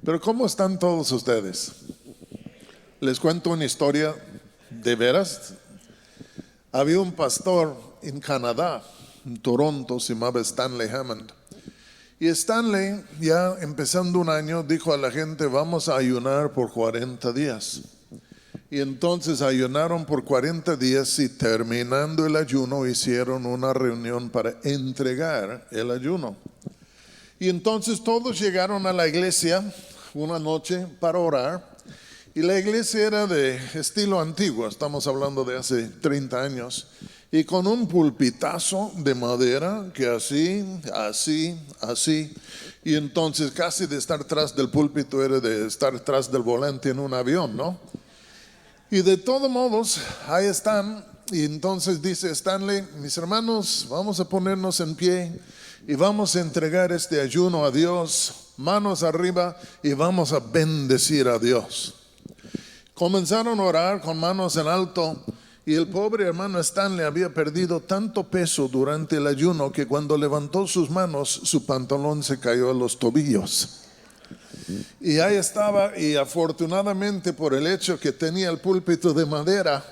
Pero ¿cómo están todos ustedes? Les cuento una historia de veras. Había un pastor en Canadá, en Toronto, se llamaba Stanley Hammond. Y Stanley, ya empezando un año, dijo a la gente, vamos a ayunar por 40 días. Y entonces ayunaron por 40 días y terminando el ayuno hicieron una reunión para entregar el ayuno. Y entonces todos llegaron a la iglesia una noche para orar. Y la iglesia era de estilo antiguo, estamos hablando de hace 30 años. Y con un pulpitazo de madera que así. Y entonces casi de estar tras del púlpito era de estar tras del volante en un avión, ¿no? Y de todos modos, ahí están. Y entonces dice Stanley, mis hermanos, vamos a ponernos en pie y vamos a entregar este ayuno a Dios, manos arriba, y vamos a bendecir a Dios. Comenzaron a orar con manos en alto. Y el pobre hermano Stanley había perdido tanto peso durante el ayuno que cuando levantó sus manos, su pantalón se cayó a los tobillos. Y ahí estaba, y afortunadamente por el hecho que tenía el púlpito de madera,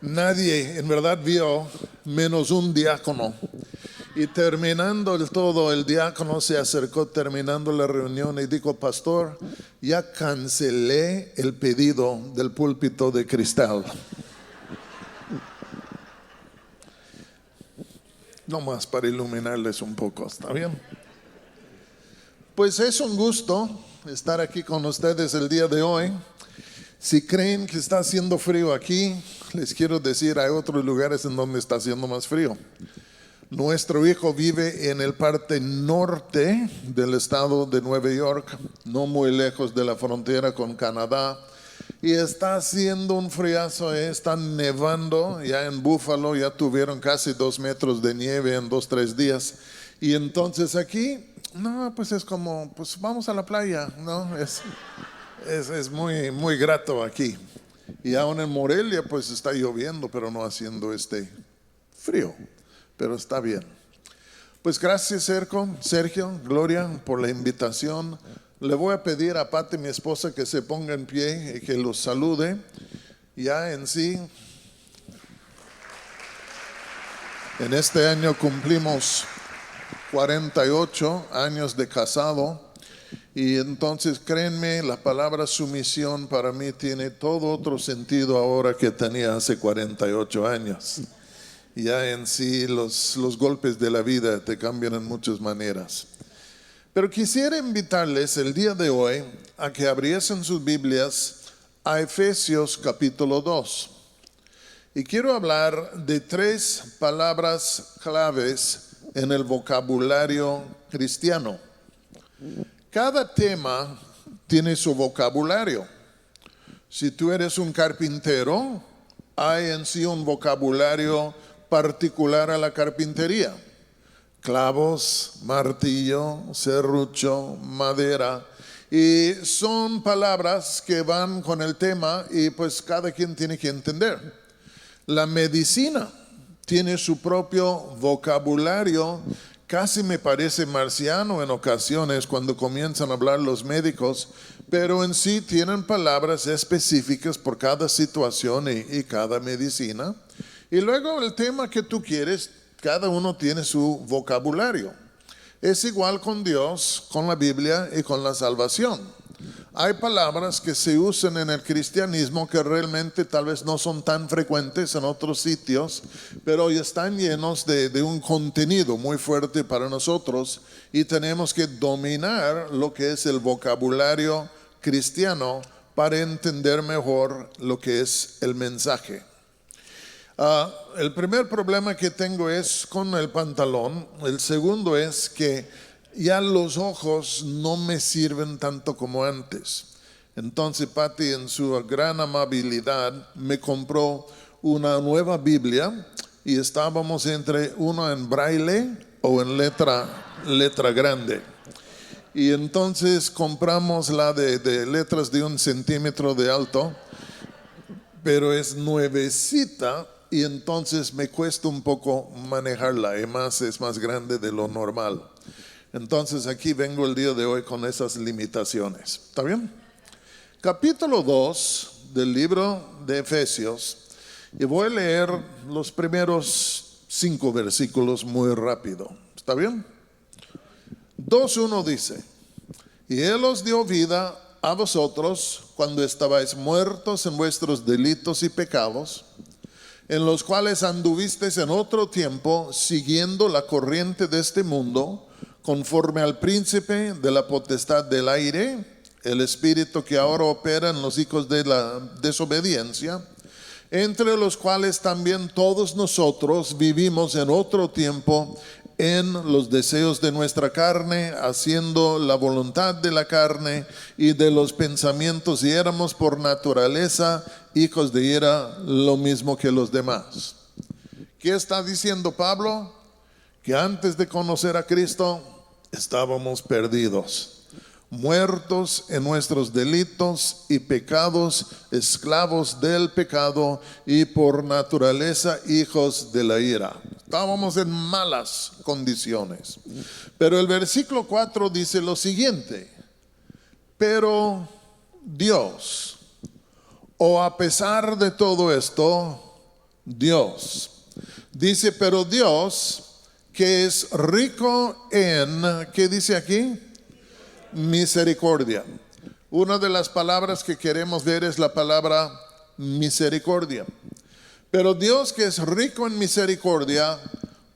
nadie en verdad vio, menos un diácono. Y terminando todo, el diácono se acercó terminando la reunión y dijo, pastor, ya cancelé el pedido del púlpito de cristal. No más para iluminarles un poco, ¿está bien? Pues es un gusto estar aquí con ustedes el día de hoy. Si creen que está haciendo frío aquí, les quiero decir, hay otros lugares en donde está haciendo más frío. Nuestro hijo vive en el parte norte del estado de Nueva York, no muy lejos de la frontera con Canadá. Y está haciendo un friazo, está nevando, ya en Buffalo ya tuvieron casi 2 metros de nieve en 2-3 días. Y entonces aquí, no, pues es como, pues vamos a la playa, ¿no? Es muy, muy grato aquí. Y aún en Morelia pues está lloviendo, pero no haciendo frío, pero está bien. Pues gracias Sergio, Gloria, por la invitación. Le voy a pedir a Pati, mi esposa, que se ponga en pie y que los salude. Ya en sí, en este año cumplimos 48 años de casado. Y entonces créanme, la palabra sumisión para mí tiene todo otro sentido ahora que tenía hace 48 años. Ya en sí los golpes de la vida te cambian en muchas maneras. Pero quisiera invitarles el día de hoy a que abriesen sus Biblias a Efesios capítulo 2. Y quiero hablar de 3 palabras claves en el vocabulario cristiano. Cada tema tiene su vocabulario. Si tú eres un carpintero, hay en sí un vocabulario particular a la carpintería. Clavos, martillo, serrucho, madera. Y son palabras que van con el tema y pues cada quien tiene que entender. La medicina tiene su propio vocabulario. Casi me parece marciano en ocasiones cuando comienzan a hablar los médicos, pero en sí tienen palabras específicas por cada situación y cada medicina. Y luego el tema que tú quieres, cada uno tiene su vocabulario. Es igual con Dios, con la Biblia y con la salvación. Hay palabras que se usan en el cristianismo que realmente tal vez no son tan frecuentes en otros sitios, pero hoy están llenos de un contenido muy fuerte para nosotros y tenemos que dominar lo que es el vocabulario cristiano para entender mejor lo que es el mensaje. El primer problema que tengo es con el pantalón. El segundo es que ya los ojos no me sirven tanto como antes. Entonces Pati en su gran amabilidad me compró una nueva Biblia y estábamos entre uno en braille o en letra grande. Y entonces compramos la de letras de 1 centímetro de alto, pero es nuevecita. Y entonces me cuesta un poco manejarla, además es más grande de lo normal. Entonces aquí vengo el día de hoy con esas limitaciones. ¿Está bien? Capítulo 2 del libro de Efesios. Y voy a leer los primeros 5 versículos muy rápido. ¿Está bien? 2:1 dice: y Él os dio vida a vosotros cuando estabais muertos en vuestros delitos y pecados, en los cuales anduvisteis en otro tiempo, siguiendo la corriente de este mundo, conforme al príncipe de la potestad del aire, el espíritu que ahora opera en los hijos de la desobediencia, entre los cuales también todos nosotros vivimos en otro tiempo en los deseos de nuestra carne, haciendo la voluntad de la carne y de los pensamientos, y éramos por naturaleza hijos de ira, lo mismo que los demás. ¿Qué está diciendo Pablo? Que antes de conocer a Cristo estábamos perdidos, muertos en nuestros delitos y pecados, esclavos del pecado y por naturaleza hijos de la ira. Estábamos en malas condiciones. Pero el versículo 4 dice lo siguiente: pero Dios, o a pesar de todo esto, Dios, dice, pero Dios, que es rico en, ¿qué dice aquí? Misericordia. Una de las palabras que queremos ver es la palabra misericordia. Pero Dios, que es rico en misericordia,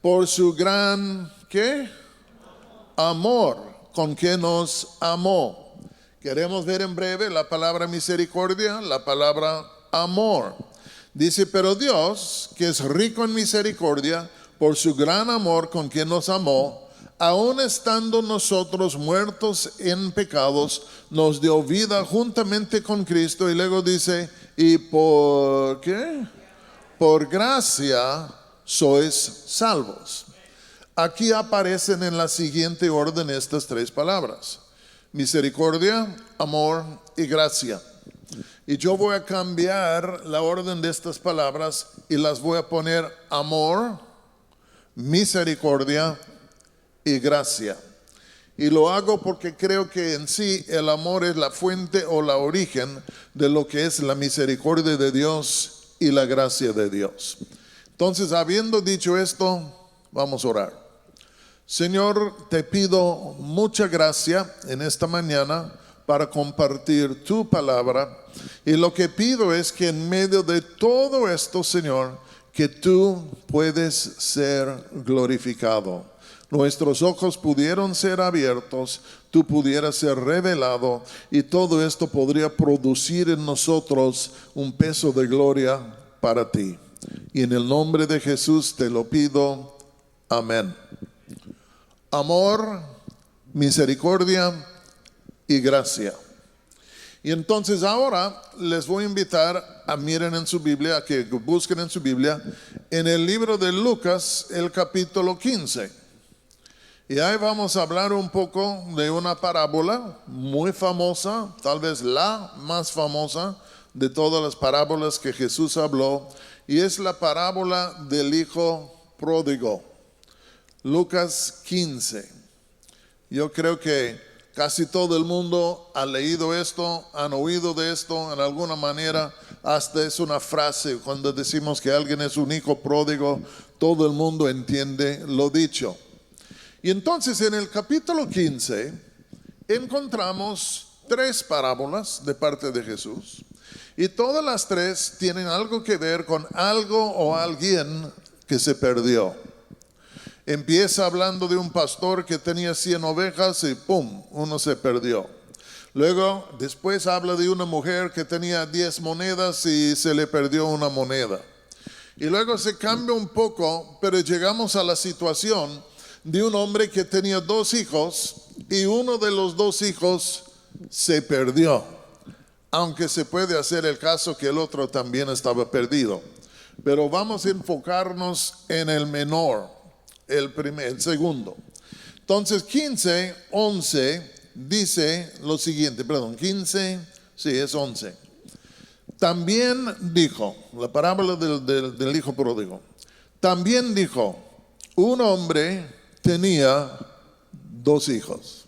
por su gran, ¿qué? Amor, con que nos amó. Queremos ver en breve la palabra misericordia, la palabra amor. Dice, pero Dios, que es rico en misericordia, por su gran amor con que nos amó, aun estando nosotros muertos en pecados, nos dio vida juntamente con Cristo. Y luego dice, ¿y por qué? Por gracia sois salvos. Aquí aparecen en la siguiente orden estas 3 palabras: misericordia, amor y gracia. Y yo voy a cambiar la orden de estas palabras y las voy a poner amor, misericordia y gracia. Y lo hago porque creo que en sí el amor es la fuente o la origen de lo que es la misericordia de Dios y la gracia de Dios. Entonces, habiendo dicho esto, vamos a orar. Señor, te pido mucha gracia en esta mañana para compartir tu palabra. Y lo que pido es que en medio de todo esto, Señor, que tú puedes ser glorificado. Nuestros ojos pudieron ser abiertos, tú pudieras ser revelado, y todo esto podría producir en nosotros un peso de gloria para ti. Y en el nombre de Jesús te lo pido. Amén. Amor, misericordia y gracia. Y entonces ahora les voy a invitar a miren en su Biblia, a que busquen en su Biblia, en el libro de Lucas, el capítulo 15. Y ahí vamos a hablar un poco de una parábola muy famosa, tal vez la más famosa de todas las parábolas que Jesús habló, y es la parábola del hijo pródigo. Lucas 15. Yo creo que casi todo el mundo ha leído esto, han oído de esto en alguna manera. Hasta es una frase cuando decimos que alguien es un hijo pródigo, todo el mundo entiende lo dicho. Y entonces en el capítulo 15 encontramos 3 parábolas de parte de Jesús, y todas las 3 tienen algo que ver con algo o alguien que se perdió. Empieza hablando de un pastor que tenía 100 ovejas y ¡pum!, uno se perdió. Luego, después habla de una mujer que tenía 10 monedas y se le perdió una moneda. Y luego se cambia un poco, pero llegamos a la situación de un hombre que tenía 2 hijos y uno de los 2 hijos se perdió, aunque se puede hacer el caso que el otro también estaba perdido. Pero vamos a enfocarnos en el menor, el segundo. Entonces 15:11 dice lo siguiente, 11. También dijo, la parábola del hijo pródigo, también dijo, un hombre tenía 2 hijos.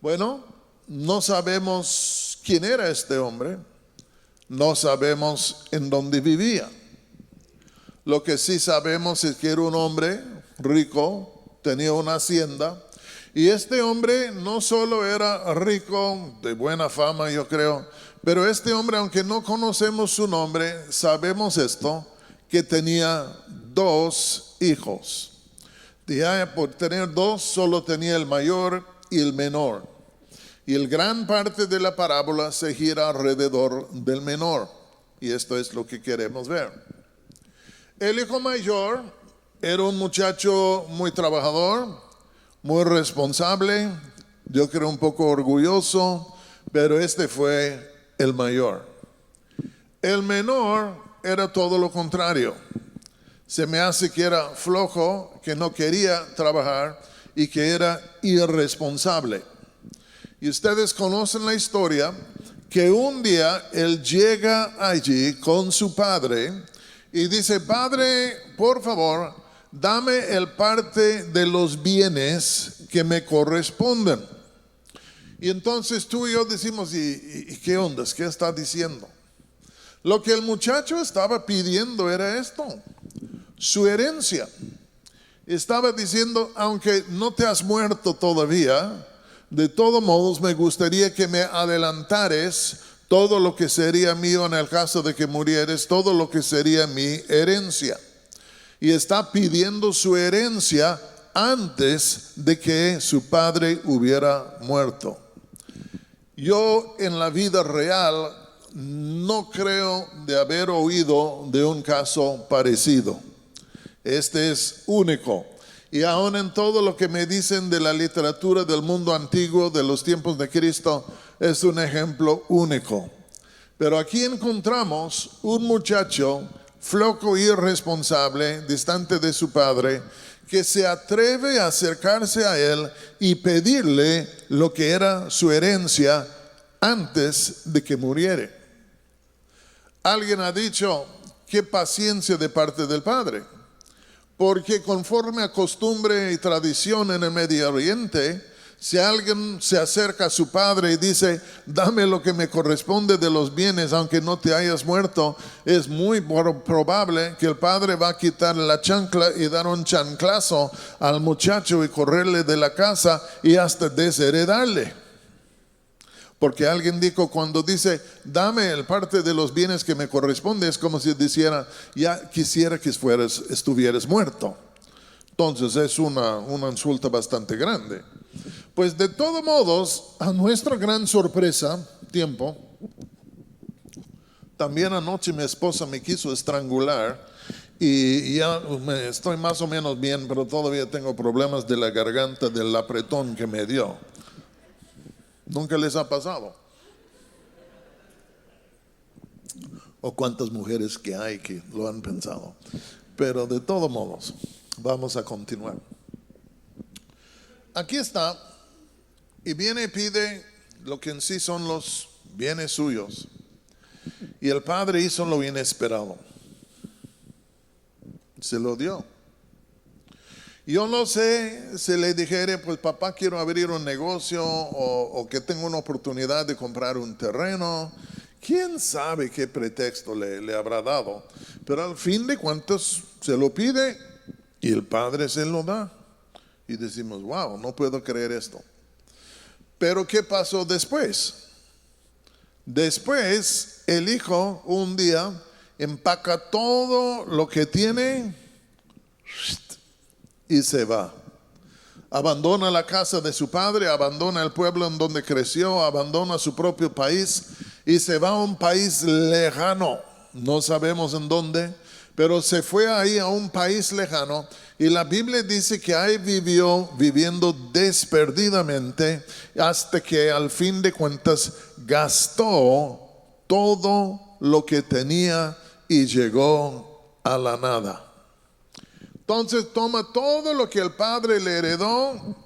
Bueno, no sabemos quién era este hombre, no sabemos en dónde vivía. Lo que sí sabemos es que era un hombre rico, tenía una hacienda, y este hombre no solo era rico, de buena fama yo creo, pero este hombre, aunque no conocemos su nombre, sabemos esto, que tenía 2 hijos. Ya por tener 2, solo tenía el mayor y el menor. Y el gran parte de la parábola se gira alrededor del menor. Y esto es lo que queremos ver. El hijo mayor era un muchacho muy trabajador, muy responsable, yo creo un poco orgulloso, pero este fue el mayor. El menor era todo lo contrario. Se me hace que era flojo, que no quería trabajar y que era irresponsable. Y ustedes conocen la historia que un día él llega allí con su padre y dice: Padre, por favor, dame el parte de los bienes que me corresponden. Y entonces tú y yo decimos: ¿y qué onda? ¿Qué está diciendo? Lo que el muchacho estaba pidiendo era esto, su herencia. Estaba diciendo: aunque no te has muerto todavía, de todos modos me gustaría que me adelantares todo lo que sería mío en el caso de que murieres, todo lo que sería mi herencia. Y está pidiendo su herencia antes de que su padre hubiera muerto. Yo en la vida real no creo de haber oído de un caso parecido. Este es único. Y aún en todo lo que me dicen de la literatura del mundo antiguo, de los tiempos de Cristo, es un ejemplo único. Pero aquí encontramos un muchacho flojo y irresponsable, distante de su padre, que se atreve a acercarse a él y pedirle lo que era su herencia antes de que muriere. Alguien ha dicho: qué paciencia de parte del padre. Porque conforme a costumbre y tradición en el Medio Oriente, si alguien se acerca a su padre y dice: dame lo que me corresponde de los bienes aunque no te hayas muerto, es muy probable que el padre va a quitar la chancla y dar un chanclazo al muchacho y correrle de la casa y hasta desheredarle. Porque alguien dijo, cuando dice: dame el parte de los bienes que me corresponde, es como si dijera: ya quisiera que estuvieras muerto. Entonces es una insulta bastante grande. Pues de todos modos, a nuestra gran sorpresa, también anoche mi esposa me quiso estrangular y ya estoy más o menos bien, pero todavía tengo problemas de la garganta del apretón que me dio. ¿Nunca les ha pasado? ¿O cuántas mujeres que hay que lo han pensado? Pero de todos modos, vamos a continuar. Aquí está, y viene y pide lo que en sí son los bienes suyos. Y el padre hizo lo inesperado. Se lo dio. Yo no sé si le dijere: pues papá, quiero abrir un negocio, o que tengo una oportunidad de comprar un terreno. ¿Quién sabe qué pretexto le habrá dado? Pero al fin de cuentas se lo pide y el padre se lo da. Y decimos: wow, no puedo creer esto. Pero ¿qué pasó después? Después el hijo un día empaca todo lo que tiene y se va. Abandona la casa de su padre, abandona el pueblo en donde creció, abandona su propio país y se va a un país lejano. No sabemos en dónde, pero se fue ahí a un país lejano. Y la Biblia dice que ahí vivió viviendo desperdidamente hasta que al fin de cuentas gastó todo lo que tenía y llegó a la nada. Entonces toma todo lo que el padre le heredó,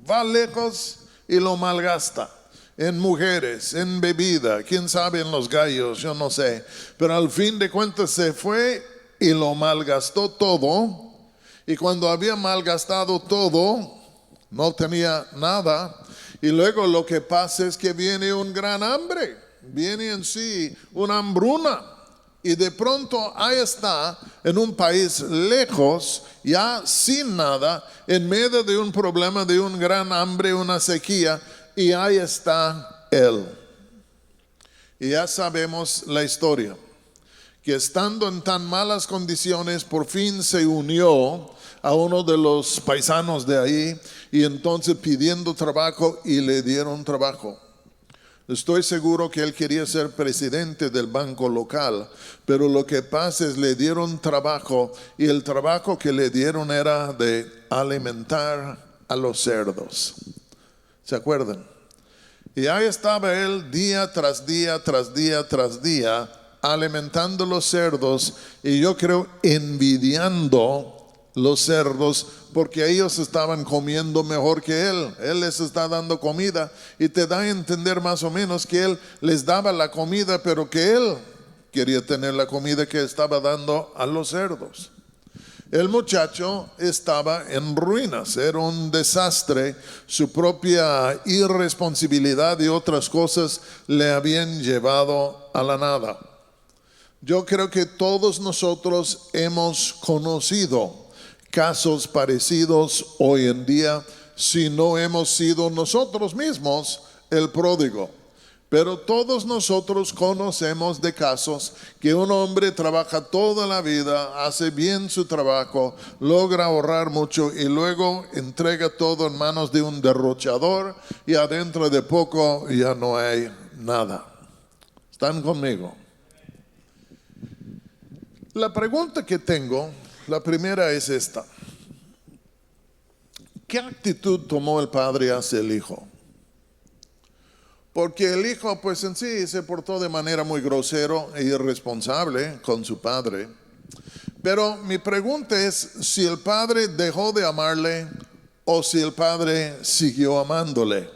va lejos y lo malgasta en mujeres, en bebida, quién sabe, en los gallos, yo no sé. Pero al fin de cuentas se fue y lo malgastó todo. Y cuando había malgastado todo, no tenía nada. Y luego lo que pasa es que viene un gran hambre, viene en sí una hambruna. Y de pronto ahí está, en un país lejos, ya sin nada, en medio de un problema, de un gran hambre, una sequía, y ahí está él. Y ya sabemos la historia, que estando en tan malas condiciones, por fin se unió a uno de los paisanos de ahí, y entonces pidiendo trabajo, y le dieron trabajo. Estoy seguro que él quería ser presidente del banco local, pero lo que pasa es le dieron trabajo, y el trabajo que le dieron era de alimentar a los cerdos. ¿Se acuerdan? Y ahí estaba él día tras día, tras día, tras día, alimentando los cerdos, y yo creo envidiando los cerdos, porque ellos estaban comiendo mejor que él. Él les está dando comida, y te da a entender más o menos que él les daba la comida, pero que él quería tener la comida que estaba dando a los cerdos. El muchacho estaba en ruinas, era un desastre, su propia irresponsabilidad y otras cosas le habían llevado a la nada. Yo creo que todos nosotros hemos conocido casos parecidos hoy en día, si no hemos sido nosotros mismos el pródigo. Pero todos nosotros conocemos de casos que un hombre trabaja toda la vida, hace bien su trabajo, logra ahorrar mucho y luego entrega todo en manos de un derrochador, y adentro de poco ya no hay nada. ¿Están conmigo? La pregunta que tengo, la primera es esta: ¿qué actitud tomó el padre hacia el hijo? Porque el hijo pues en sí se portó de manera muy grosero e irresponsable con su padre. Pero mi pregunta es si el padre dejó de amarle o si el padre siguió amándole.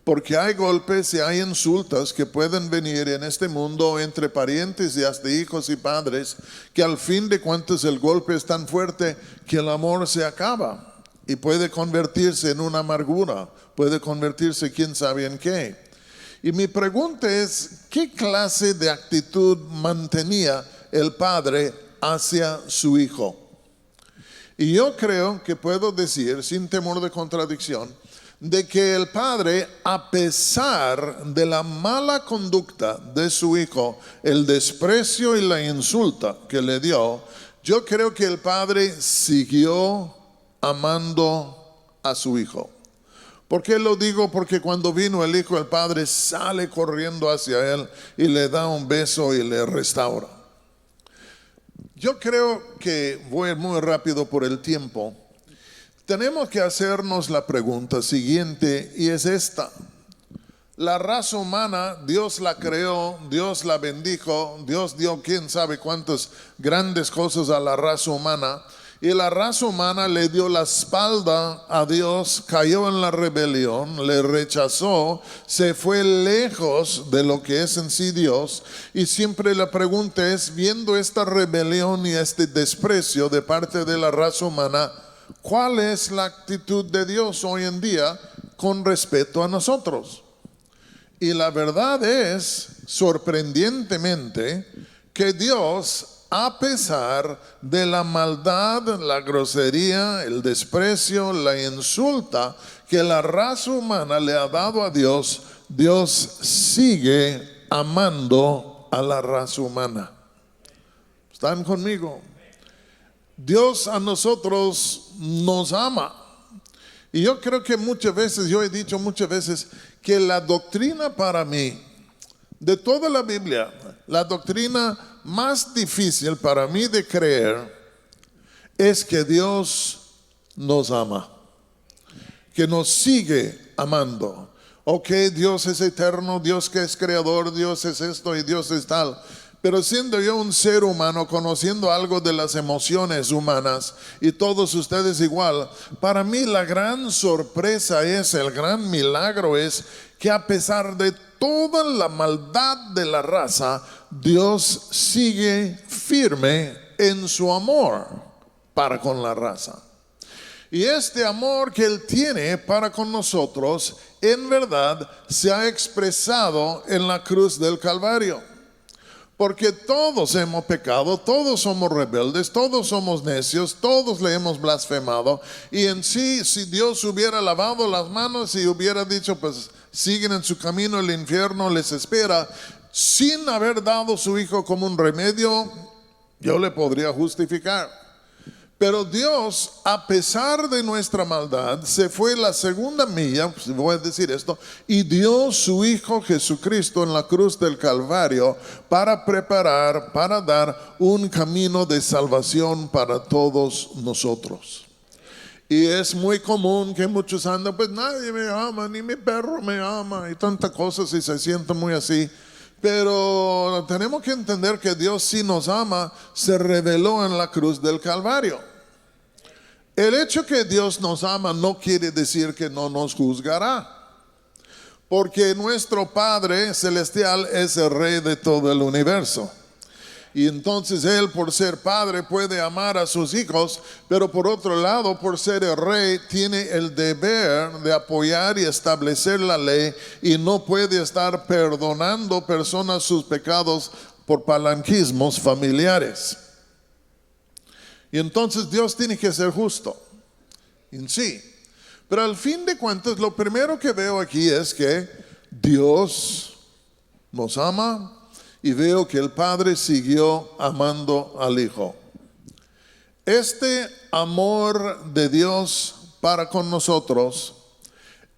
Porque hay golpes y hay insultos que pueden venir en este mundo entre parientes y hasta hijos y padres, que al fin de cuentas el golpe es tan fuerte que el amor se acaba. Y puede convertirse en una amargura, puede convertirse quién sabe en qué. Y mi pregunta es, ¿qué clase de actitud mantenía el padre hacia su hijo? Y yo creo que puedo decir, sin temor de contradicción, de que el padre, a pesar de la mala conducta de su hijo, el desprecio y la insulta que le dio, yo creo que el padre siguió amando a su hijo. ¿Por qué lo digo? Porque cuando vino el hijo, el padre sale corriendo hacia él y le da un beso y le restaura. Yo creo que voy muy rápido por el tiempo. Tenemos que hacernos la pregunta siguiente, y es esta: la raza humana, Dios la creó, Dios la bendijo, Dios dio quién sabe cuántas grandes cosas a la raza humana. Y la raza humana le dio la espalda a Dios, cayó en la rebelión, le rechazó, se fue lejos de lo que es en sí Dios. Y siempre la pregunta es, viendo esta rebelión y este desprecio de parte de la raza humana, ¿cuál es la actitud de Dios hoy en día con respecto a nosotros? Y la verdad es, sorprendentemente, que Dios, a pesar de la maldad, la grosería, el desprecio, la insulta que la raza humana le ha dado a Dios, Dios sigue amando a la raza humana. ¿Están conmigo? Dios a nosotros nos ama. Y yo creo que muchas veces, yo he dicho muchas veces, que la doctrina para mí, de toda la Biblia, la doctrina más difícil para mí de creer es que Dios nos ama, que nos sigue amando. Ok, Dios es eterno, Dios que es creador, Dios es esto y Dios es tal. Pero siendo yo un ser humano, conociendo algo de las emociones humanas, y todos ustedes igual, para mí la gran sorpresa es, el gran milagro es, que a pesar de toda la maldad de la raza, Dios sigue firme en su amor. para con la raza. Y este amor que Él tiene para con nosotros, en verdad, se ha expresado en la cruz del Calvario. Porque todos hemos pecado, todos somos rebeldes, todos somos necios, todos le hemos blasfemado. Y en sí, si Dios hubiera lavado las manos y hubiera dicho, pues siguen en su camino, el infierno les espera, sin haber dado su Hijo como un remedio, yo le podría justificar. Pero Dios, a pesar de nuestra maldad, se fue la segunda milla, si voy a decir esto, y dio su Hijo Jesucristo en la cruz del Calvario para preparar, para dar un camino de salvación para todos nosotros. Y es muy común que muchos andan, pues nadie me ama, ni mi perro me ama, y tantas cosas, y se sienten muy así. Pero tenemos que entender que Dios sí nos ama, se reveló en la cruz del Calvario. El hecho que Dios nos ama no quiere decir que no nos juzgará, porque nuestro Padre Celestial es el Rey de todo el universo. Y entonces Él, por ser Padre, puede amar a sus hijos, pero por otro lado, por ser el Rey, tiene el deber de apoyar y establecer la ley, y no puede estar perdonando personas sus pecados por palanquismos familiares. Y entonces Dios tiene que ser justo en sí. Pero al fin de cuentas, lo primero que veo aquí es que Dios nos ama, y veo que el Padre siguió amando al Hijo. Este amor de Dios para con nosotros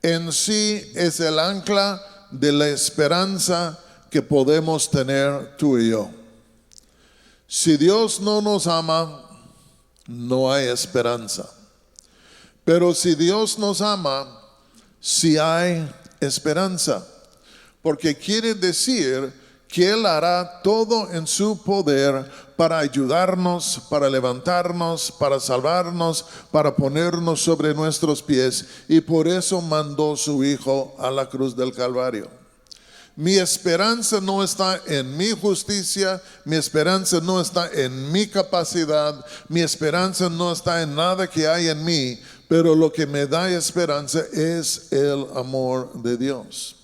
en sí es el ancla de la esperanza que podemos tener tú y yo. Si Dios no nos ama, no hay esperanza. Pero si Dios nos ama, sí hay esperanza. Porque quiere decir que Él hará todo en su poder para ayudarnos, para levantarnos, para salvarnos, para ponernos sobre nuestros pies. Y por eso mandó su Hijo a la cruz del Calvario. Mi esperanza no está en mi justicia, mi esperanza no está en mi capacidad, mi esperanza no está en nada que hay en mí, pero lo que me da esperanza es el amor de Dios.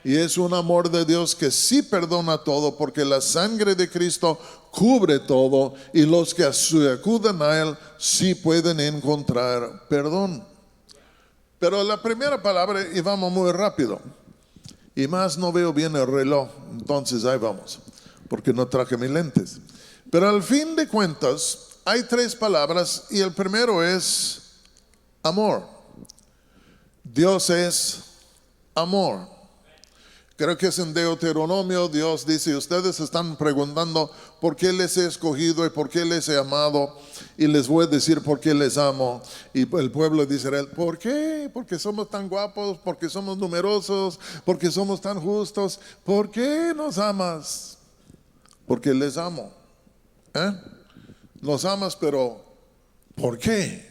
Y es un amor de Dios que sí perdona todo, porque la sangre de Cristo cubre todo, y los que acuden a Él sí pueden encontrar perdón. Pero la primera palabra, y vamos muy rápido, y más no veo bien el reloj, entonces ahí vamos, porque no traje mis lentes. Pero al fin de cuentas, hay tres palabras, y el primero es amor. Dios es amor. Creo que es en Deuteronomio. Dios dice: ustedes están preguntando por qué les he escogido y por qué les he amado, y les voy a decir por qué les amo. Y el pueblo de Israel: ¿por qué? Porque somos tan guapos, porque somos numerosos, porque somos tan justos. ¿Por qué nos amas? Porque les amo. Nos amas, pero ¿por qué?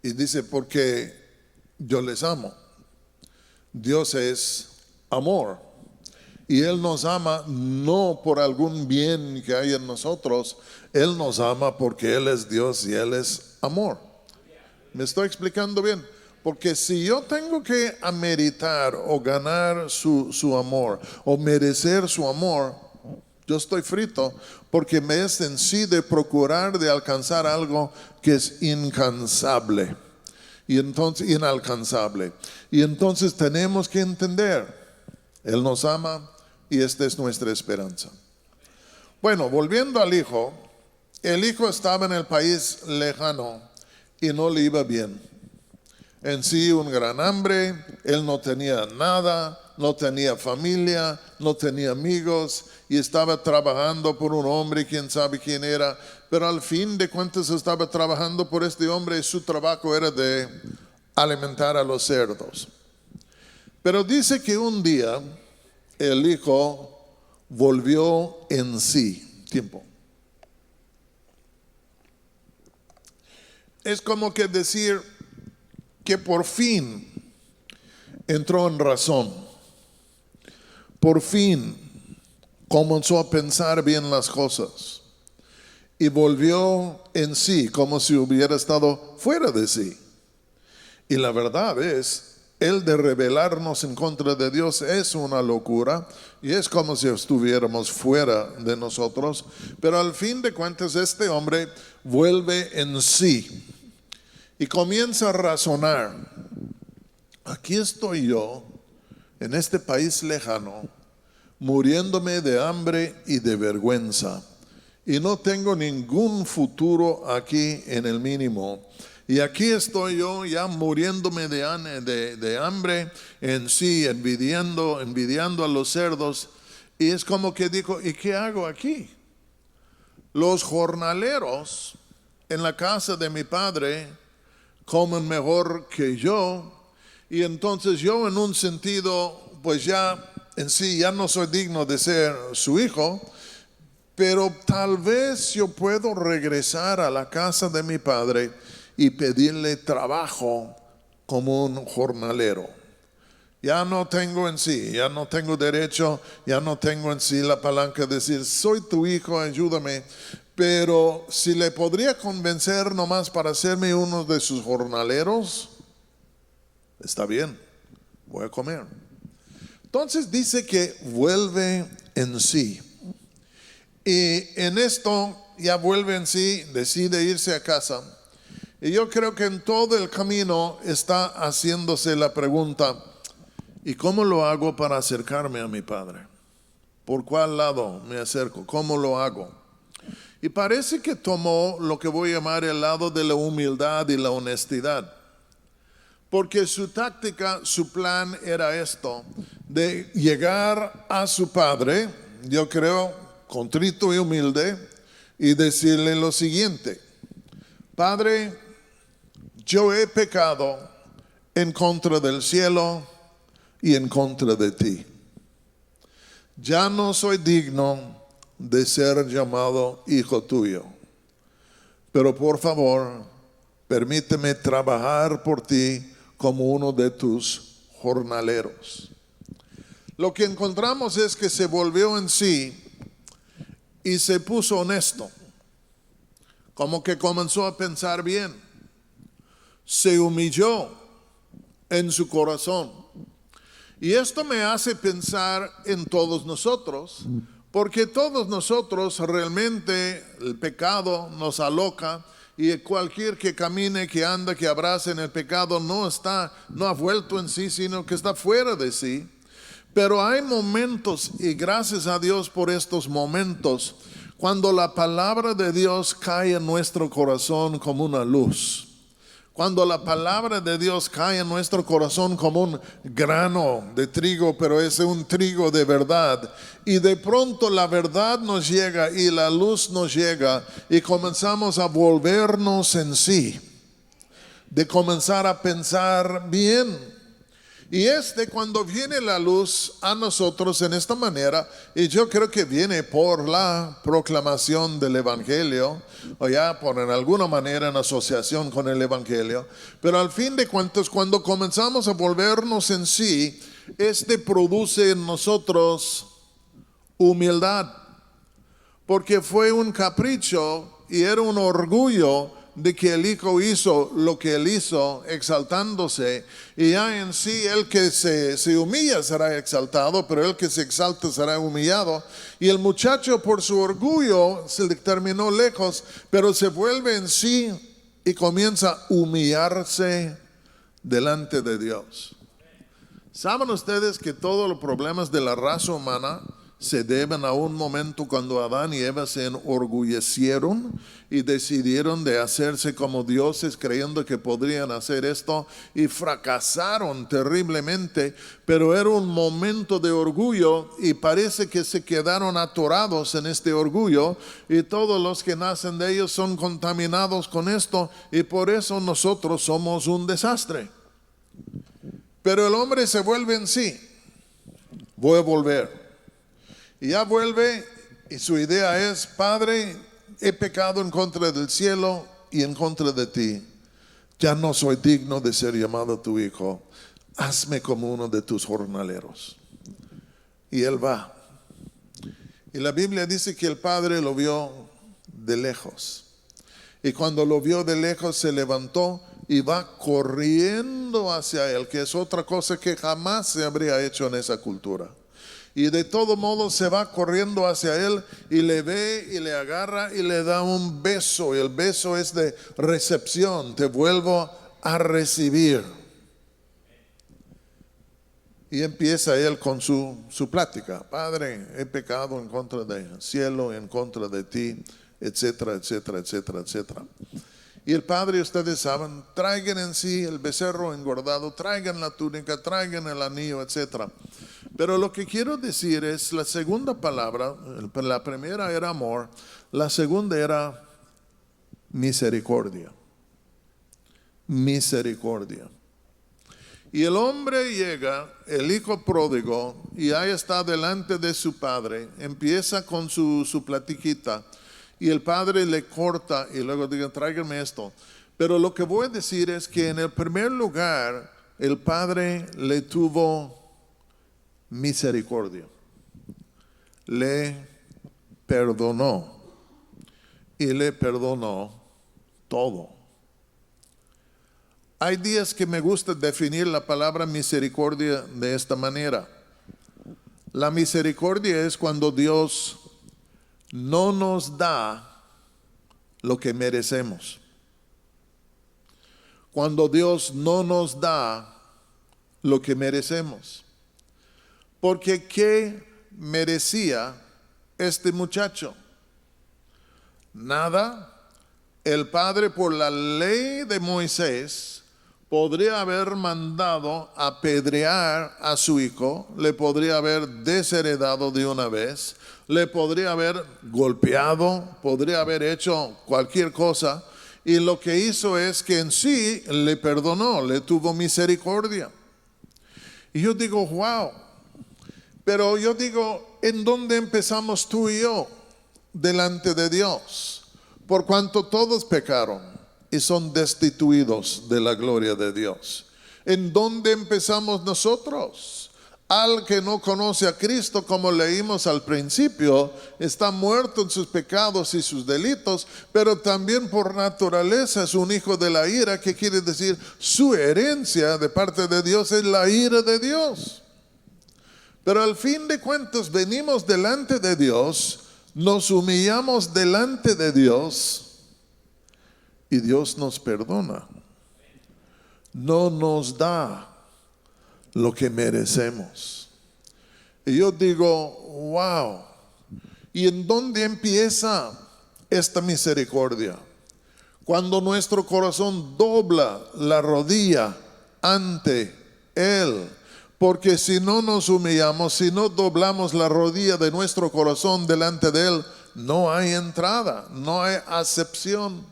Y dice: porque yo les amo. Dios es amor, y Él nos ama no por algún bien que hay en nosotros. Él nos ama porque Él es Dios y Él es amor. ¿Me estoy explicando bien? Porque si yo tengo que ameritar o ganar su amor o merecer su amor, yo estoy frito, porque me es en sí de procurar de alcanzar algo que es incansable y entonces inalcanzable. Y entonces tenemos que entender: Él nos ama, y esta es nuestra esperanza. Bueno, volviendo al Hijo, el Hijo estaba en el país lejano y no le iba bien. En sí, un gran hambre, él no tenía nada, no tenía familia, no tenía amigos, y estaba trabajando por un hombre, quién sabe quién era, pero al fin de cuentas estaba trabajando por este hombre, y su trabajo era de alimentar a los cerdos. Pero dice que un día el Hijo volvió en sí. Tiempo. Es como que decir que por fin entró en razón. Por fin comenzó a pensar bien las cosas. y volvió en sí como si hubiera estado fuera de sí. Y la verdad es, el de rebelarnos en contra de Dios es una locura y es como si estuviéramos fuera de nosotros. Pero al fin de cuentas este hombre vuelve en sí y comienza a razonar. Aquí estoy yo, en este país lejano, muriéndome de hambre y de vergüenza. Y no tengo ningún futuro aquí en el mínimo. Y aquí estoy yo ya muriéndome de hambre en sí, envidiando a los cerdos. Y es como que dijo, ¿y qué hago aquí? Los jornaleros en la casa de mi padre comen mejor que yo. Y entonces yo en un sentido, pues ya en sí ya no soy digno de ser su hijo. Pero tal vez yo puedo regresar a la casa de mi padre y pedirle trabajo como un jornalero. Ya no tengo en sí, ya no tengo derecho, ya no tengo en sí la palanca de decir, soy tu hijo, ayúdame. Pero si le podría convencer nomás para hacerme uno de sus jornaleros, está bien, voy a comer. Entonces dice que vuelve en sí. Y en esto ya vuelve en sí, decide irse a casa. Y yo creo que en todo el camino está haciéndose la pregunta, ¿y cómo lo hago para acercarme a mi padre? ¿Por cuál lado me acerco? ¿Cómo lo hago? Y parece que tomó lo que voy a llamar el lado de la humildad y la honestidad. Porque su táctica, su plan era esto, de llegar a su padre, yo creo, contrito y humilde, y decirle lo siguiente: Padre, yo he pecado en contra del cielo y en contra de ti. Ya no soy digno de ser llamado hijo tuyo, pero por favor, permíteme trabajar por ti como uno de tus jornaleros. Lo que encontramos es que se volvió en sí y se puso honesto, como que comenzó a pensar bien, se humilló en su corazón. Y esto me hace pensar en todos nosotros, porque todos nosotros realmente el pecado nos aloca, y cualquier que camine, que anda, que abrace en el pecado no ha vuelto en sí, sino que está fuera de sí. Pero hay momentos, y gracias a Dios por estos momentos, cuando la palabra de Dios cae en nuestro corazón como una luz. Cuando la palabra de Dios cae en nuestro corazón como un grano de trigo, pero es un trigo de verdad. Y de pronto la verdad nos llega y la luz nos llega y comenzamos a volvernos en sí. De comenzar a pensar bien. Y cuando viene la luz a nosotros en esta manera, y yo creo que viene por la proclamación del Evangelio, o ya por en alguna manera en asociación con el Evangelio, pero al fin de cuentas, cuando comenzamos a volvernos en sí, produce en nosotros humildad, porque fue un capricho y era un orgullo de que el Hijo hizo lo que Él hizo, exaltándose, y ya en sí el que se humilla será exaltado, pero el que se exalta será humillado. Y el muchacho por su orgullo se le terminó lejos, pero se vuelve en sí y comienza a humillarse delante de Dios. ¿Saben ustedes que todos los problemas de la raza humana se deben a un momento cuando Adán y Eva se enorgullecieron y decidieron de hacerse como dioses, creyendo que podrían hacer esto, y fracasaron terriblemente? Pero era un momento de orgullo y parece que se quedaron atorados en este orgullo, y todos los que nacen de ellos son contaminados con esto, y por eso nosotros somos un desastre. Pero el hombre se vuelve en sí. Voy a volver. Y ya vuelve, y su idea es: Padre, he pecado en contra del cielo y en contra de ti. Ya no soy digno de ser llamado tu hijo. Hazme como uno de tus jornaleros. Y él va. Y la Biblia dice que el padre lo vio de lejos. Y cuando lo vio de lejos se levantó y va corriendo hacia él, que es otra cosa que jamás se habría hecho en esa cultura. Y de todo modo se va corriendo hacia él y le ve y le agarra y le da un beso. Y el beso es de recepción, te vuelvo a recibir. Y empieza él con su plática. Padre, he pecado en contra del cielo, en contra de ti, etcétera, etcétera, etcétera, etcétera. Y el padre, ustedes saben, traigan en sí el becerro engordado, traigan la túnica, traigan el anillo, etcétera. Pero lo que quiero decir es la segunda palabra, la primera era amor, la segunda era misericordia. Misericordia. Y el hombre llega, el hijo pródigo, y ahí está delante de su padre, empieza con su platiquita, y el padre le corta y luego dice, tráiganme esto. Pero lo que voy a decir es que en el primer lugar, el padre le tuvo misericordia, le perdonó y le perdonó todo. Hay días que me gusta definir la palabra misericordia de esta manera. La misericordia es cuando Dios no nos da lo que merecemos. Cuando Dios no nos da lo que merecemos. Porque ¿qué merecía este muchacho? Nada. El padre, por la ley de Moisés, podría haber mandado apedrear a su hijo, le podría haber desheredado de una vez, le podría haber golpeado, podría haber hecho cualquier cosa, y lo que hizo es que en sí le perdonó, le tuvo misericordia. Y yo digo, wow, pero yo digo, ¿en dónde empezamos tú y yo delante de Dios? Por cuanto todos pecaron y son destituidos de la gloria de Dios. ¿En dónde empezamos nosotros? Al que no conoce a Cristo, como leímos al principio, está muerto en sus pecados y sus delitos, pero también por naturaleza es un hijo de la ira, que quiere decir su herencia de parte de Dios es la ira de Dios. Pero al fin de cuentas venimos delante de Dios, nos humillamos delante de Dios y Dios nos perdona. No nos da lo que merecemos. Y yo digo, wow. ¿Y en dónde empieza esta misericordia? Cuando nuestro corazón dobla la rodilla ante Él. Porque si no nos humillamos, si no doblamos la rodilla de nuestro corazón delante de Él, no hay entrada, no hay acepción.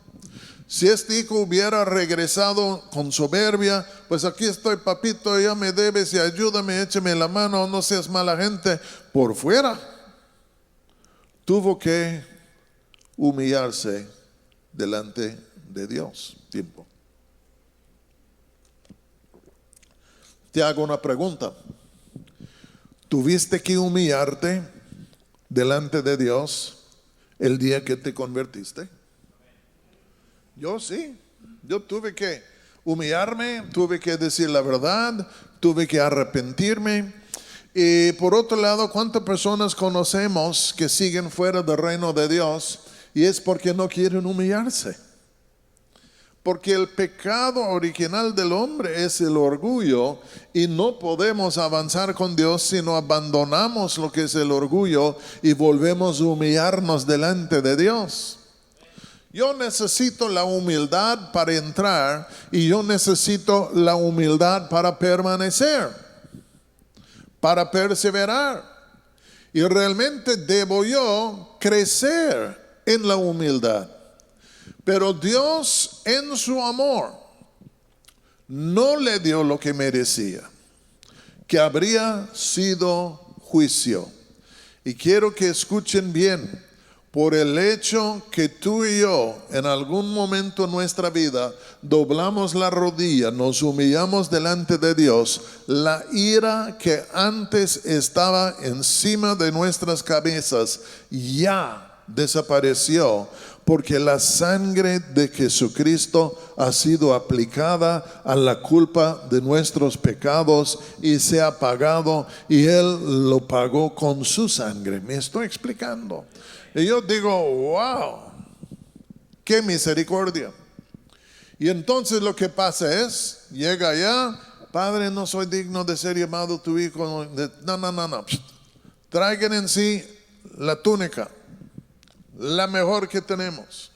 Si este hijo hubiera regresado con soberbia, pues aquí estoy, papito, ya me debes y ayúdame, écheme la mano, no seas mala gente. Por fuera, tuvo que humillarse delante de Dios. Tiempo. Te hago una pregunta. ¿Tuviste que humillarte delante de Dios el día que te convertiste? Yo sí. Yo tuve que humillarme, tuve que decir la verdad, tuve que arrepentirme. Y por otro lado, ¿cuántas personas conocemos que siguen fuera del reino de Dios? Y es porque no quieren humillarse. Porque el pecado original del hombre es el orgullo y no podemos avanzar con Dios si no abandonamos lo que es el orgullo y volvemos a humillarnos delante de Dios. Yo necesito la humildad para entrar y yo necesito la humildad para permanecer, para perseverar. Y realmente debo yo crecer en la humildad. Pero Dios en su amor no le dio lo que merecía, que habría sido juicio. Y quiero que escuchen bien, por el hecho que tú y yo en algún momento en nuestra vida doblamos la rodilla, nos humillamos delante de Dios, la ira que antes estaba encima de nuestras cabezas ya desapareció, porque la sangre de Jesucristo ha sido aplicada a la culpa de nuestros pecados y se ha pagado, y Él lo pagó con su sangre. Me estoy explicando. Y yo digo, wow, qué misericordia. Y entonces lo que pasa es, llega allá, Padre, no soy digno de ser llamado tu hijo. No. Traigan en sí la túnica, la mejor que tenemos.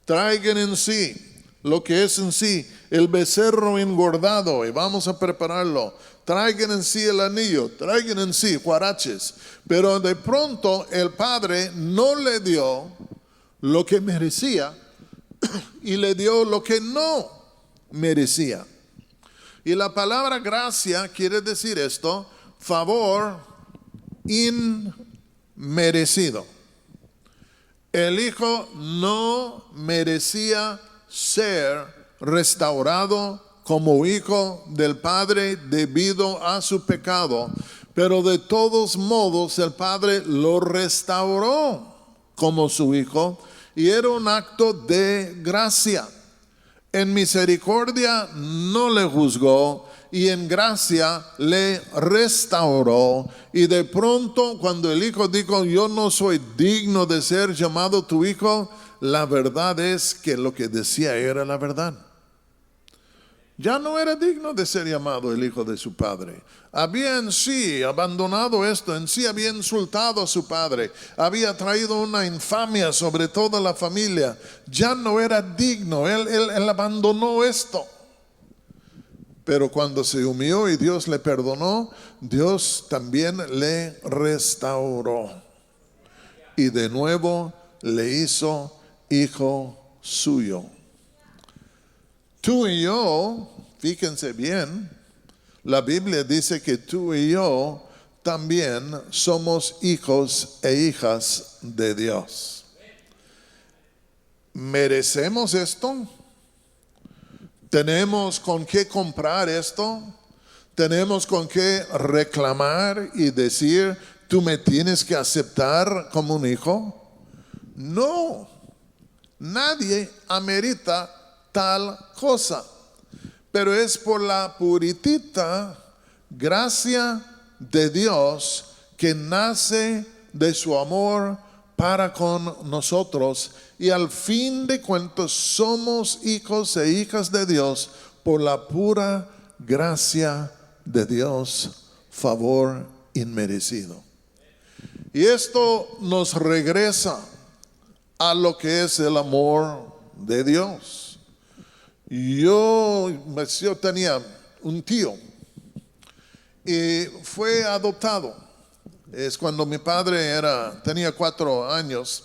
Traigan en sí lo que es en sí el becerro engordado y vamos a prepararlo. Traigan en sí el anillo, traigan en sí huaraches. Pero de pronto el Padre no le dio lo que merecía y le dio lo que no merecía. Y la palabra gracia quiere decir esto: favor inmerecido. El Hijo no merecía ser restaurado como hijo del Padre debido a su pecado, pero de todos modos el Padre lo restauró como su hijo, y era un acto de gracia. En misericordia no le juzgó y en gracia le restauró. Y de pronto, cuando el hijo dijo, yo no soy digno de ser llamado tu hijo, la verdad es que lo que decía era la verdad. Ya no era digno de ser llamado el hijo de su padre. Había en sí abandonado esto, en sí había insultado a su padre, había traído una infamia sobre toda la familia. Ya no era digno, él abandonó esto. Pero cuando se humilló y Dios le perdonó, Dios también le restauró. Y de nuevo le hizo hijo suyo. Tú y yo, fíjense bien, la Biblia dice que tú y yo también somos hijos e hijas de Dios. ¿Merecemos esto? ¿Tenemos con qué comprar esto? ¿Tenemos con qué reclamar y decir, tú me tienes que aceptar como un hijo? No, nadie amerita tal cosa, pero es por la puritita gracia de Dios que nace de su amor para con nosotros, y al fin de cuentas somos hijos e hijas de Dios por la pura gracia de Dios, favor inmerecido. Y esto nos regresa a lo que es el amor de Dios. Yo tenía un tío y fue adoptado. Es cuando mi padre tenía 4 años.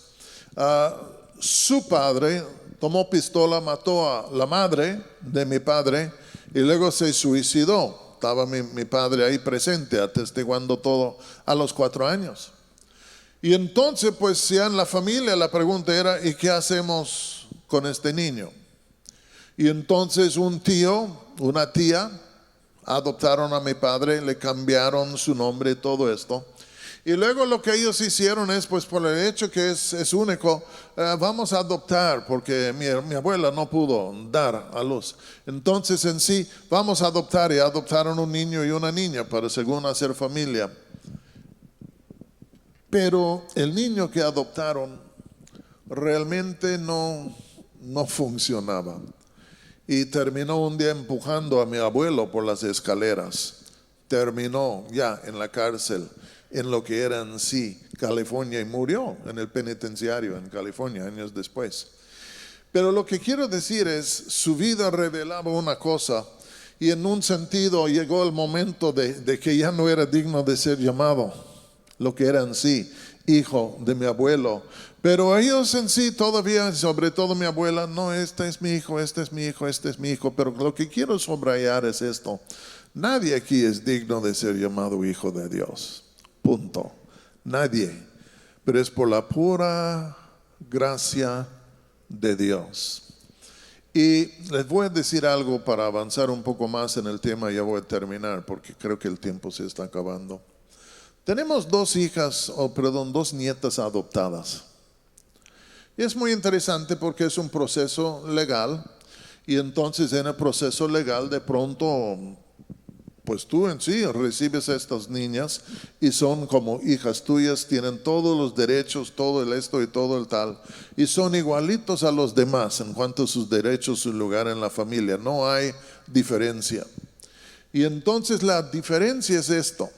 Su padre tomó pistola, mató a la madre de mi padre y luego se suicidó. Estaba mi padre ahí presente, atestiguando todo a los 4 años. Y entonces, pues ya en la familia la pregunta era, ¿y qué hacemos con este niño? Y entonces un tío, una tía, adoptaron a mi padre, le cambiaron su nombre y todo esto. Y luego lo que ellos hicieron es, pues por el hecho que es único, vamos a adoptar, porque mi abuela no pudo dar a luz. Entonces en sí, vamos a adoptar, y adoptaron un niño y una niña para según hacer familia. Pero el niño que adoptaron realmente no funcionaba. Y terminó un día empujando a mi abuelo por las escaleras. Terminó ya en la cárcel, en lo que era en sí California, y murió en el penitenciario en California años después. Pero lo que quiero decir es, su vida revelaba una cosa, y en un sentido llegó el momento de que ya no era digno de ser llamado lo que era en sí hijo de mi abuelo. Pero ellos en sí todavía, sobre todo mi abuela, no, este es mi hijo, este es mi hijo, este es mi hijo. Pero lo que quiero subrayar es esto: nadie aquí es digno de ser llamado hijo de Dios, punto. Nadie. Pero es por la pura gracia de Dios. Y les voy a decir algo para avanzar un poco más en el tema. Ya voy a terminar porque creo que el tiempo se está acabando. Tenemos 2 nietas adoptadas. Y es muy interesante porque es un proceso legal y entonces en el proceso legal de pronto, pues tú en sí recibes a estas niñas y son como hijas tuyas, tienen todos los derechos, todo el esto y todo el tal, y son igualitos a los demás en cuanto a sus derechos, su lugar en la familia, no hay diferencia. Y entonces la diferencia es esto: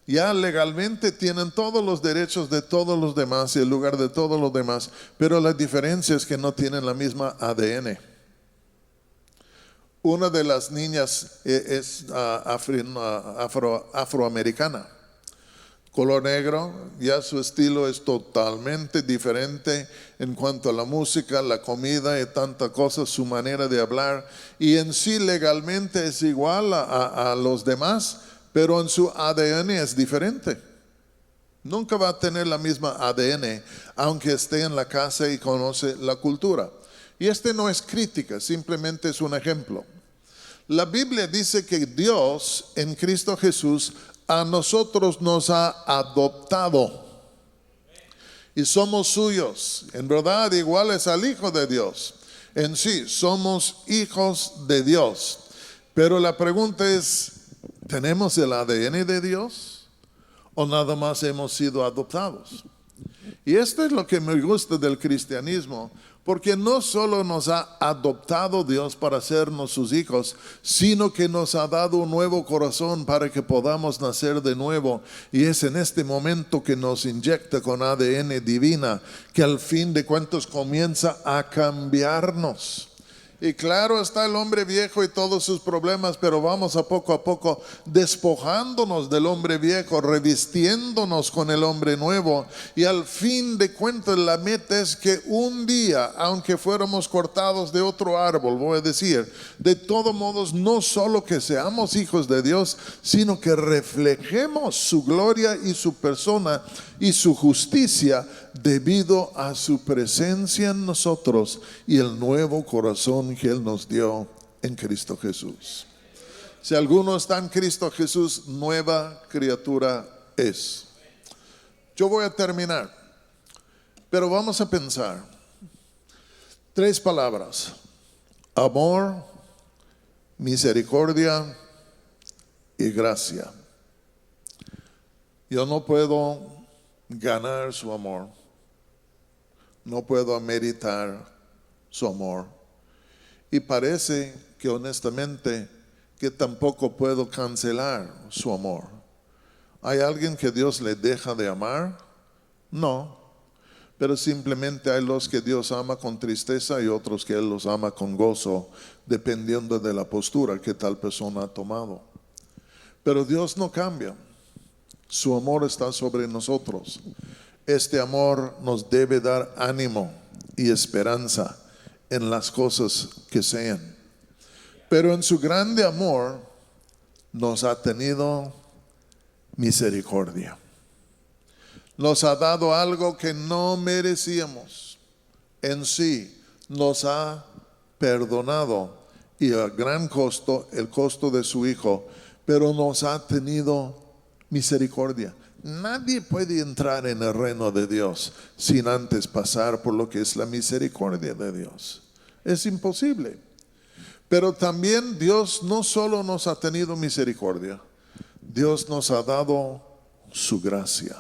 ya legalmente tienen todos los derechos de todos los demás y el lugar de todos los demás, pero la diferencia es que no tienen la misma ADN. Una de las niñas es afroamericana, color negro, ya su estilo es totalmente diferente en cuanto a la música, la comida y tanta cosa, su manera de hablar, y en sí legalmente es igual a los demás, pero en su ADN es diferente. Nunca va a tener la misma ADN, aunque esté en la casa y conoce la cultura. Y no es crítica, simplemente es un ejemplo. La Biblia dice que Dios en Cristo Jesús a nosotros nos ha adoptado y somos suyos, en verdad iguales al Hijo de Dios. En sí, somos hijos de Dios. Pero la pregunta es, ¿tenemos el ADN de Dios o nada más hemos sido adoptados? Y esto es lo que me gusta del cristianismo, porque no solo nos ha adoptado Dios para hacernos sus hijos, sino que nos ha dado un nuevo corazón para que podamos nacer de nuevo. Y es en este momento que nos inyecta con ADN divina, que al fin de cuentas comienza a cambiarnos. Y claro, está el hombre viejo y todos sus problemas, pero vamos a poco despojándonos del hombre viejo, revistiéndonos con el hombre nuevo. Y al fin de cuentas la meta es que un día, aunque fuéramos cortados de otro árbol, voy a decir, de todos modos, no solo que seamos hijos de Dios, sino que reflejemos su gloria y su persona y su justicia debido a su presencia en nosotros y el nuevo corazón que Él nos dio en Cristo Jesús. Si alguno está en Cristo Jesús, nueva criatura es. Yo voy a terminar, pero vamos a pensar 3 palabras: amor, misericordia y gracia. Yo no puedo ganar su amor, no puedo meritar su amor, y parece que honestamente que tampoco puedo cancelar su amor. ¿Hay alguien que Dios le deja de amar? No, pero simplemente hay los que Dios ama con tristeza y otros que Él los ama con gozo, dependiendo de la postura que tal persona ha tomado. Pero Dios no cambia. Su amor está sobre nosotros. Este amor nos debe dar ánimo y esperanza en las cosas que sean. Pero en su grande amor nos ha tenido misericordia. Nos ha dado algo que no merecíamos. En sí nos ha perdonado, y a gran costo, el costo de su Hijo, pero nos ha tenido misericordia. Nadie puede entrar en el reino de Dios sin antes pasar por lo que es la misericordia de Dios. Es imposible. Pero también Dios no solo nos ha tenido misericordia, Dios nos ha dado su gracia.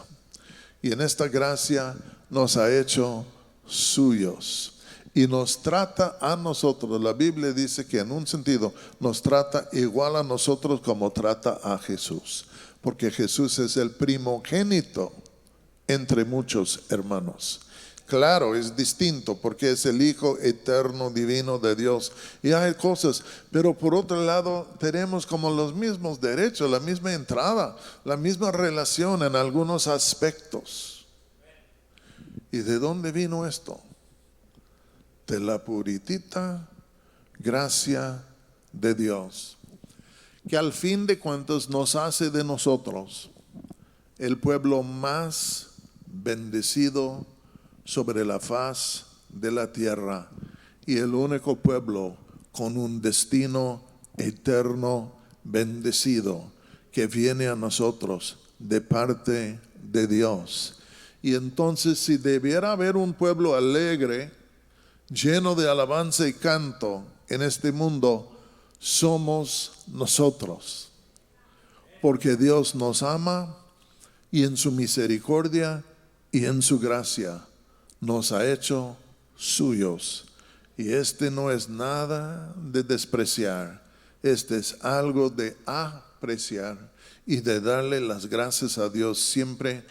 Y en esta gracia nos ha hecho suyos. Y nos trata a nosotros. La Biblia dice que en un sentido nos trata igual a nosotros como trata a Jesús. Porque Jesús es el primogénito entre muchos hermanos. Claro, es distinto porque es el Hijo eterno, divino de Dios. Y hay cosas, pero por otro lado tenemos como los mismos derechos, la misma entrada, la misma relación en algunos aspectos. ¿Y de dónde vino esto? De la puritita gracia de Dios, que al fin de cuentas nos hace de nosotros el pueblo más bendecido sobre la faz de la tierra y el único pueblo con un destino eterno bendecido que viene a nosotros de parte de Dios. Y entonces, si debiera haber un pueblo alegre, lleno de alabanza y canto en este mundo, somos nosotros. Porque Dios nos ama y en su misericordia y en su gracia nos ha hecho suyos. Y este no es nada de despreciar, este es algo de apreciar y de darle las gracias a Dios siempre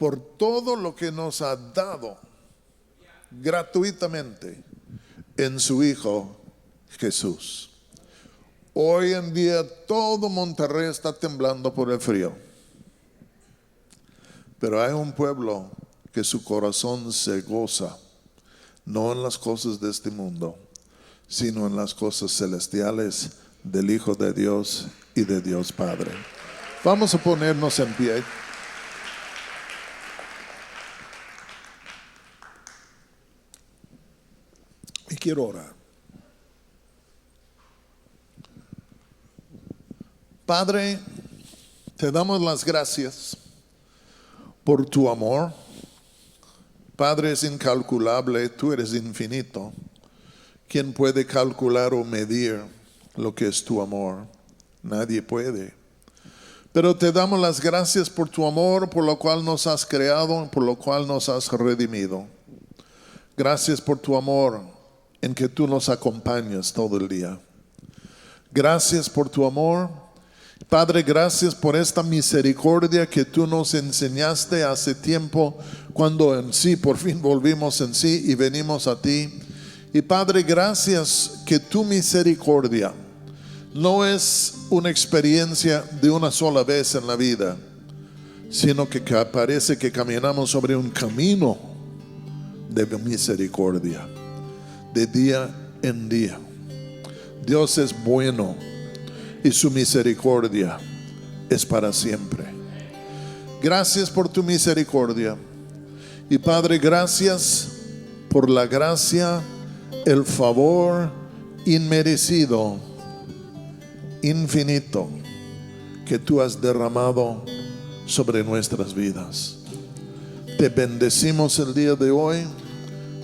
por todo lo que nos ha dado gratuitamente en su Hijo Jesús. Hoy en día todo Monterrey está temblando por el frío, pero hay un pueblo que su corazón se goza, no en las cosas de este mundo, sino en las cosas celestiales del Hijo de Dios y de Dios Padre. Vamos a ponernos en pie. Y quiero orar. Padre, te damos las gracias por tu amor. Padre, es incalculable, tú eres infinito. ¿Quién puede calcular o medir lo que es tu amor? Nadie puede. Pero te damos las gracias por tu amor, por lo cual nos has creado, por lo cual nos has redimido. Gracias por tu amor en que tú nos acompañas todo el día. Gracias por tu amor. Padre, gracias por esta misericordia que tú nos enseñaste hace tiempo, cuando en sí, por fin volvimos en sí y venimos a ti. Y Padre, gracias que tu misericordia no es una experiencia de una sola vez en la vida, sino que parece que caminamos sobre un camino de misericordia, de día en día. Dios es bueno y su misericordia es para siempre. Gracias por tu misericordia. Y Padre, gracias por la gracia, el favor inmerecido, infinito, que tú has derramado sobre nuestras vidas. Te bendecimos el día de hoy.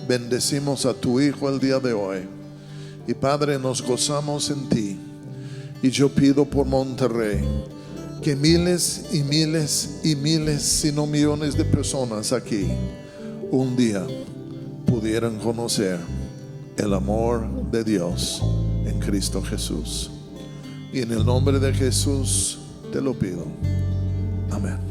Bendecimos a tu Hijo el día de hoy. Y Padre, nos gozamos en ti. Y yo pido por Monterrey que miles y miles y miles, si no millones de personas aquí un día pudieran conocer el amor de Dios en Cristo Jesús. Y en el nombre de Jesús te lo pido. Amén.